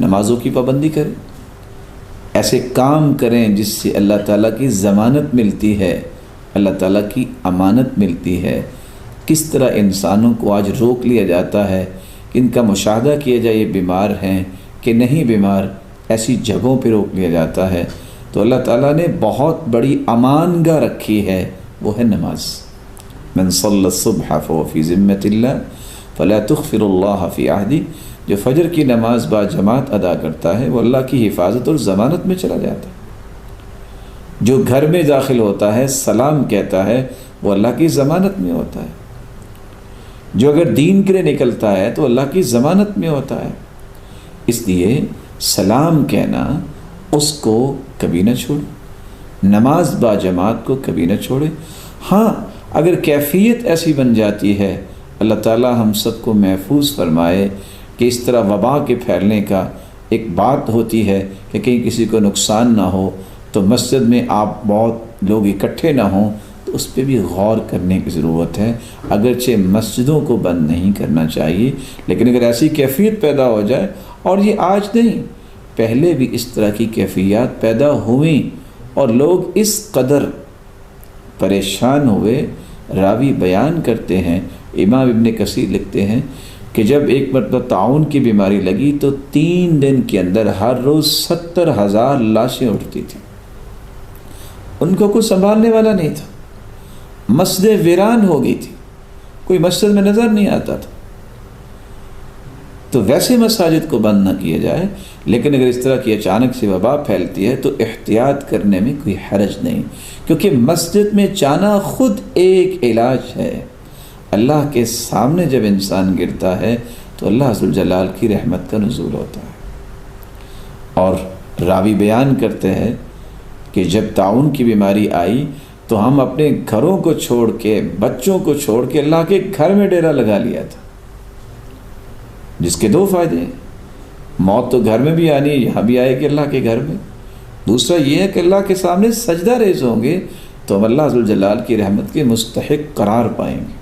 نمازوں کی پابندی کریں، ایسے کام کریں جس سے اللہ تعالیٰ کی ضمانت ملتی ہے، اللہ تعالیٰ کی امانت ملتی ہے۔ کس طرح انسانوں کو آج روک لیا جاتا ہے کہ ان کا مشاہدہ کیا جائے یہ بیمار ہیں کہ نہیں بیمار، ایسی جگہوں پہ روک لیا جاتا ہے۔ تو اللہ تعالیٰ نے بہت بڑی امان گاہ رکھی ہے، وہ ہے نماز۔ من صلی الصبح فهو فی ذمۃ اللہ فلا تخفر اللہ فی عہدی، جو فجر کی نماز با جماعت ادا کرتا ہے وہ اللہ کی حفاظت اور ضمانت میں چلا جاتا ہے۔ جو گھر میں داخل ہوتا ہے سلام کہتا ہے وہ اللہ کی ضمانت میں ہوتا ہے۔ جو اگر دین کے لیے نکلتا ہے تو اللہ کی ضمانت میں ہوتا ہے۔ اس لیے سلام کہنا اس کو کبھی نہ چھوڑے، نماز با جماعت کو کبھی نہ چھوڑے۔ ہاں اگر کیفیت ایسی بن جاتی ہے، اللہ تعالی ہم سب کو محفوظ فرمائے کہ اس طرح وبا کے پھیلنے کا ایک بات ہوتی ہے کہ کہیں کسی کو نقصان نہ ہو، تو مسجد میں آپ بہت لوگ اکٹھے نہ ہوں، تو اس پہ بھی غور کرنے کی ضرورت ہے۔ اگرچہ مسجدوں کو بند نہیں کرنا چاہیے، لیکن اگر ایسی کیفیت پیدا ہو جائے، اور یہ آج نہیں پہلے بھی اس طرح کی کیفیات پیدا ہوئیں اور لوگ اس قدر پریشان ہوئے، راوی بیان کرتے ہیں، امام ابن کثیر لکھتے ہیں کہ جب ایک مرتبہ طاعون کی بیماری لگی تو 3 دن کے اندر ہر روز 70,000 لاشیں اٹھتی تھیں، ان کو کوئی سنبھالنے والا نہیں تھا، مسجد ویران ہو گئی تھی، کوئی مسجد میں نظر نہیں آتا تھا۔ تو ویسے مساجد کو بند نہ کیا جائے، لیکن اگر اس طرح کی اچانک سے وبا پھیلتی ہے تو احتیاط کرنے میں کوئی حرج نہیں، کیونکہ مسجد میں جانا خود ایک علاج ہے۔ اللہ کے سامنے جب انسان گرتا ہے تو اللہ ذوالجلال کی رحمت کا نزول ہوتا ہے۔ اور راوی بیان کرتے ہیں کہ جب طاعون کی بیماری آئی تو ہم اپنے گھروں کو چھوڑ کے، بچوں کو چھوڑ کے اللہ کے گھر میں ڈیرا لگا لیا تھا، جس کے 2 فائدے ہیں۔ موت تو گھر میں بھی آنی ہے، یہاں بھی آئے گی اللہ کے گھر میں۔ دوسرا یہ ہے کہ اللہ کے سامنے سجدہ ریز ہوں گے تو ہم اللہ ذوالجلال کی رحمت کے مستحق قرار پائیں گے۔